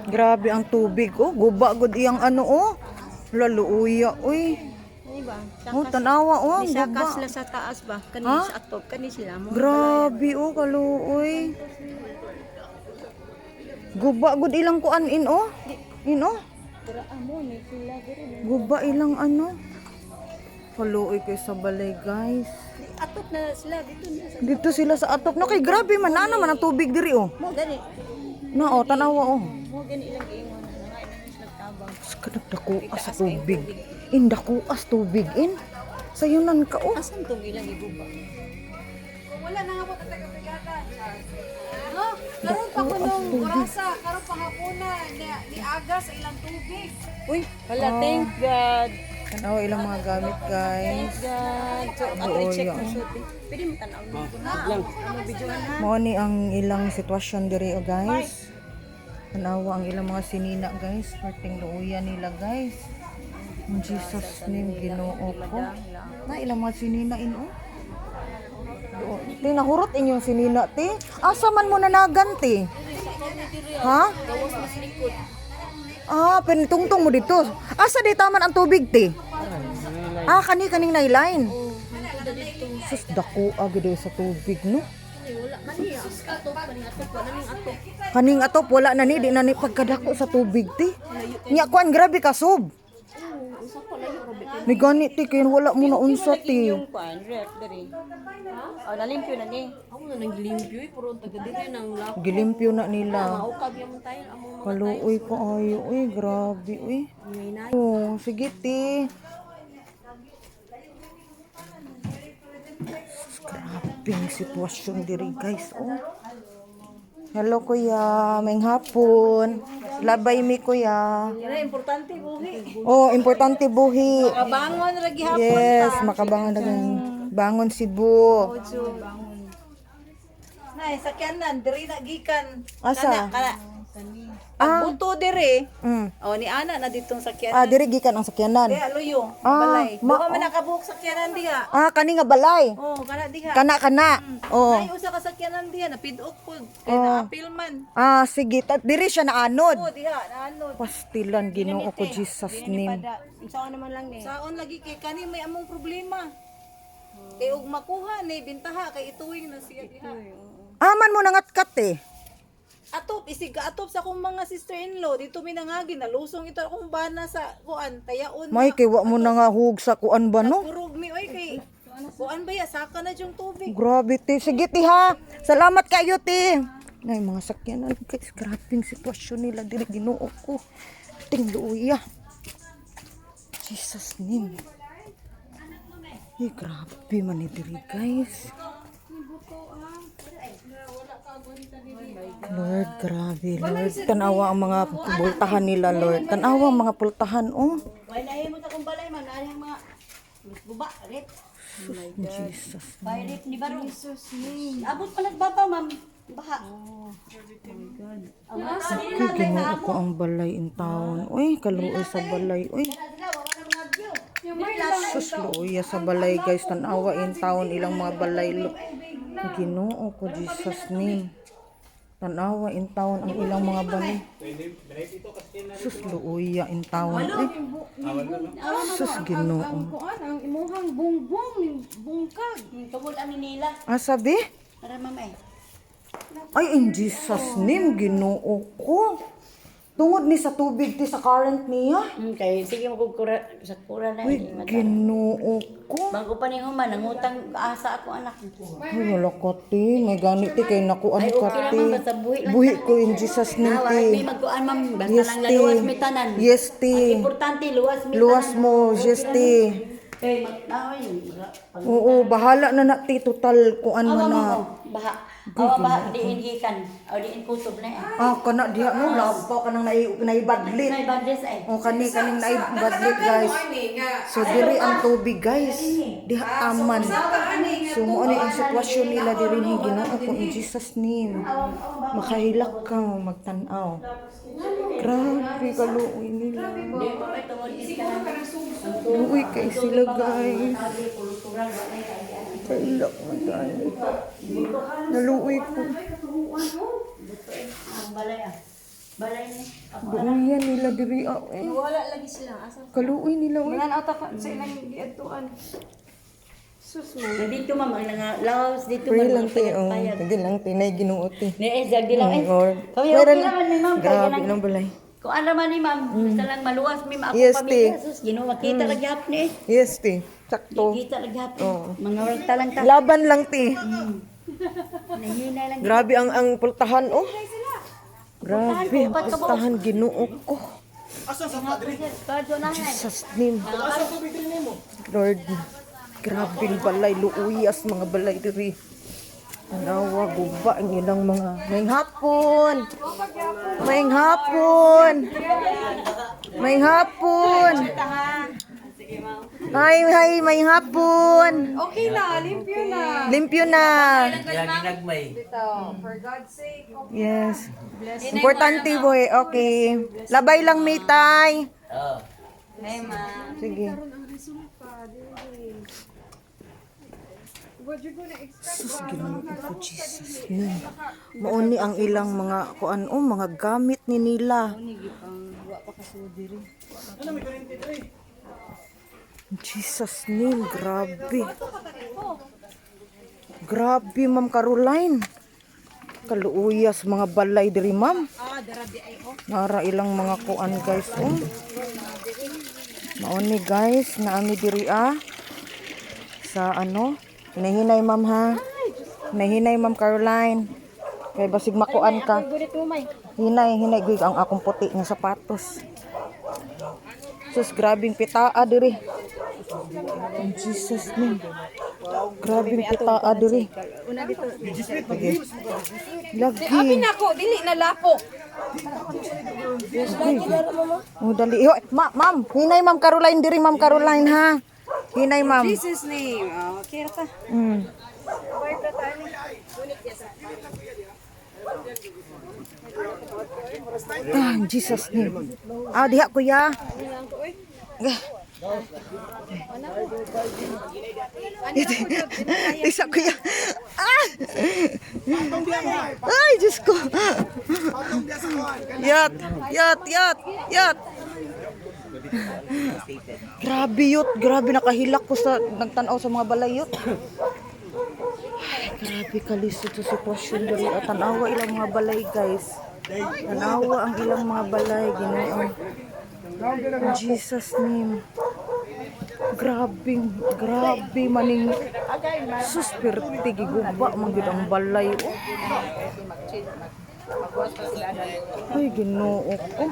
Grabe ang tubig, oh. Guba gud iyang ano, oh. Laluuya, uy. Diba? Oh, tanawa, oh. Bisa Guba. sila sa taas ba? Kani Ha? sa atop, kani sila mo. Grabe, oh, kaluoy. Guba gud ilang kuan in, oh. In, oh. Amo ni sila diri. Guba ilang ano. Kaluoy kay sa balay, guys. Atop na sila dito na sa. Dito sila sa atop. No, kay grabe man. Ano man ang tubig diri, oh. Mo gani. Na, oh, tanawa, oh. Mo gani ilang ingon na nga ina sila tabang. Kadagdakuas sa tubig. Indakuas tubig, in. Sayunan ka, oh. Asan tong ilang iguba? Wala na nga po taga-brigada. No, karon pa ko nung orasa, karon pa hapunan ni aga sa ilang tubig. Uy, wala, thank God. Tanawa ilang mga gamit, guys. God. So, ako Oo, i-check yan. ko so. Pwede mo tanaw nito na. Ano videohan ha? Mao ni ang ilang sitwasyon diri, oh, guys. Tanawa ang ilang mga sinina, guys. Perting luuya nila, guys. In Jesus name, Ginoo ko. Na ilang mga sinina in, oh. Do, ti nahurot inyong sinina, ti. Asa man mo nanagan, ti? Ha? Gawas mas likod. Ah, penitungtong mo dito. Asa di taman ang tubig, ti? Ah, kaning nailine. Sus, dako agad sa tubig, no? Wala man niya. Atop, kaning atop, wala ning atop. Kaning atop, wala na ni, di na ni pagkadako sa tubig, ti. Nya, kuan, grabe ka, sob. Usa pa layo rabi. May ganit, ti, kaya wala mo na unsa, ti. Yung pan, ref diri. Oh, nalimpyo na ni. Ako na naglimpyo puro taga diri nang lako. Gilimpyo na nila. Maukab yung tayo among mga Kaluoy ko ayo, uy, grabe, uy. ngay na. Oh, sige, ti. Grabing sitwasyon diri, guys, oh. Hello, kuya. May hapon. Labay mi, kuya. Ira importante buhi. Oh, importante buhi. Kabangon ra gihapon. Yes, makabangan na bangon Cebu. Nay sakyanan diri na gikan. Asa? Kana. Ah. Buto diri. Mm. Oh ni ana na ditong sakyanan. Ah, diri gikan ang sakyanan. Diha luyo. Ah, Balay. ma- Duha man nakabuok sakyanan diha. Ah, kani nga balay. Oh, kana diha. Kana. Oh. Ay usa ka sakyanan diha napidok pud. Kay naapil man. Ah, sige. Diri siya naanod. Oh, diha naanod. Pastilan, Ginoo ko, Jesus name. Saon naman lang ni. Saon lagi kay kani may among problema. Kay ug makuha ni bintaha kay ituwing na siya diha. Aman mo nangatkat eh. Atop isig atop sa akong mga sister-in-law dito mi nangagi nalusong ito akong bana sa kuan tayaon. May kiwa mo na nga hug sa kuan ba, no? Kurog mi oy kay kuan ba ya saka na yung tubig. Grabe, ti. Sige, ti, ha. Salamat kayo, ti. Ay, mga sakyanan, guys. Grabing sitwasyon nila. Diri, Ginoo ko. Ting luya. Jesus name. Ay, grabe man ni diri, guys. Lord, grabe, Lord. Tanawa ang mga pultahan nila, Lord. Tanawa ang mga pultahan, oh. Why nahi mo ta kung balay man ani ang mga guba ret. Jesus. Bayrit ni baro. Jesus ni. Abot pa nagbaba ma'am. Baha. Ay, Ginoo ko ang balay in town. Uy, kaluoy sa balay. Uy, sus, luoy sa balay, guys. Tanawa in town, ilang mga balay. Ginoo ko, Jesus name. Tanawa in town, ang ilang mga balay. Sus, luoy in town. Uy, sus, Ginoo. Kuan ang imuhang bungbong, bungkag. Tungod ani nila. Ah, sabi? Para ma'am ay. Ay, in Jesus name, Ginoo ko. Tungod ni sa tubig, ti sa current niya. Kay sige mo kura sa kura na Uy, Ginoo ko. Bago pa ni human nangutang asa ako anak. Ay, wala ka, ti. May ganit, ti. Kay nakuan Ay, ka, okay ti. naman, basta buhi lang Buhi ta. ko in Jesus name, Nawa, ti. may magkuan ma'am basta Yes, lang ti. laluwas mi tanan. Yes, ti. Ang importante luwas mi Luwas tanan. mo, yes, ti. Kay magnaoy. Oo, bahala na na, ti. Total, kuan Awa man mo na. ko, baha. Awa baha diin gikan. Aw diin kutob na eh. Ah, kana diha, no? Labaw ka nang naibadlit. Nay bandes ay. O, kaning naibadlit, guys. So, diri ang tubig, guys. Diha aman. So, mo ano ang sitwasyon nila diri ni Ginoo ko in Jesus name. Makahilak ka, magtanaw. Grabe, kaluoy nila. Di pa may tungod is ka. Uy, kay sila, guys. Kultural wa nay kay Kaila ko dahil. Naluoy ko. Luuyan nila diri eh. Wala lagi sila. Asa? Kaluoy nila oy. Wala na ata sa ilang giadtuan. Sus mo. Dito ma'am, ang lawas dito Pray ma'am, lang tayo. Tagay lang tinay ginuot eh. Ni Ezra, di lang eh. Lord. Kami Meron- okay naman ni ma'am. Kaya Grabe lang, ng balay. kung ano man ni ma'am, basta lang maluwas mi ako Yes, pamilya. te. Sus, ginawa, kita lagi hap ni eh. Yes, te. Sakto. Kita lagi hap. Oo. Mga oras talang ta. Laban lang, te. Nahinay lang. Grabe ang pultahan, oh. Grabe, ang pultahan, ginuok ko. Kadyo na nga. Jesus name. Lord, grabe ang balay, luuyas mga balay diri. Tanawa, guba ang ilang mga. Maying hapon! Maying hapon! Maying hapon! Hi, maying hapon! Okay na, limpyo na. Limpyo na! Dito, for God's sake. Yes. Importante boy, okay. Labay lang may tay. Sige. What you gonna expect? Sus, Ginoo ko, Jesus. Mauni ang ilang mga kuan mga gamit ni nila. Jesus name, grabe. Grabe, Ma'am Caroline. Kaluuyas mga balay diri, Ma'am. Nara ilang mga kuan, guys. Mauni, guys, naami diri sa hinahinay, Ma'am, ha. Hinahinay, Ma'am Caroline. Kay basig makuan ka. Hinay gud ang akong puti nga sapatos. Sus, grabing pitaa diri. In Jesus name. Grabing pitaa diri. Okay. Lagi. Nako, dili na lapok. Oh, dali. Ma'am, hinay, Ma'am Caroline diri, Ma'am Caroline, ha. Hinay, Ma'am. Jesus name. Okay ra ta. Jesus name. Diha kuya. Isa kuya. Ay, Diyos ko. Yat. Grabe yut. Grabe nakahilak ko sa nagtanaw sa mga balayot. Ay, grabe kalisod sa sitwasyon dali. At tanawa ilang mga balay, guys. Tanawa ang ilang mga balay. Ginoon. In Jesus name. Grabe maning sus perti giguba man gid ang balay. Ay, Ginoo ko.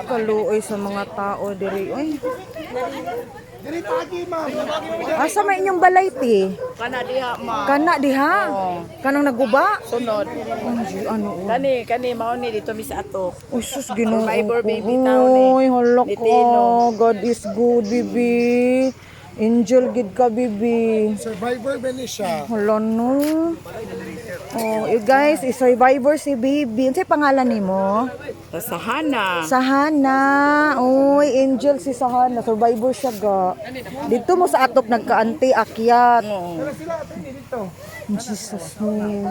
Kaluoy sa mga tao diri. Oy. Asa may inyong balay ti? Kana diha ma. Kana diha? Kanang naguba? Sunod. Ano? Kani mao ni dito mi sa ato. Uy, sus, Ginoo Survivor ko. baby tao ni. Uy, hala Ni ko. Tino. God is good, bibi. Angel gid ka, bibi. Survivor ba ni siya? Hala no. Oh, you guys, survivor si baby. Ano pangalan nimo? Sahana. Sahana. Uy, Angel si Sahana. Survivor siya ga. Dito mo sa atop nagkaanti akyat. In Jesus name.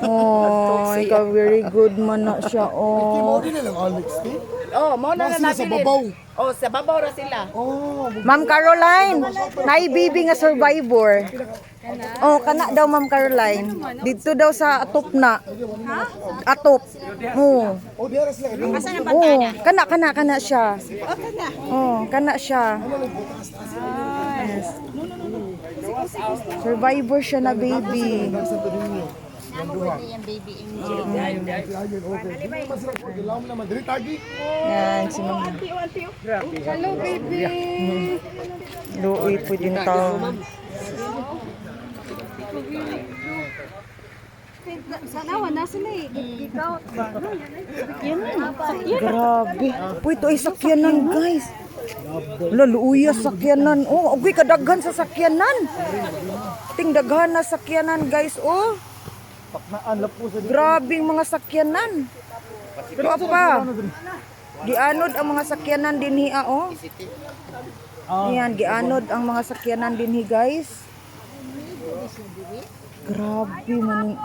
Oh, ikaw very good man na siya. Oh. Hindi na lang Alex, eh. Oh, mo na Sila sa natin. babaw. Oh, sa babaw ra sila. Ma'am Caroline, naibibi nga survivor. Oh, kana daw Ma'am Caroline. Dito daw sa atop na. Atop. Oh. O, diya sila. Oh, kana siya. Oh, kana siya. Yes. Survivor siya na baby. Kailangan naman. Dili tagi. Yan, si Ma'am. Hello, baby. Luoy po din tao. Sana wala sila eh. Ikaw ba? Grabe. Uy, ito ay sakyanan, guys. Laluuya sakyanan. Oh, okay, kadaghan sa sakyanan. Ting daghan na sakyanan, guys. Oh. Grabing mga sakyanan. Pero pa. Gianod ang mga sakyanan dinhi, oh. Ayan, gianod ang mga sakyanan din guys. Grabe man.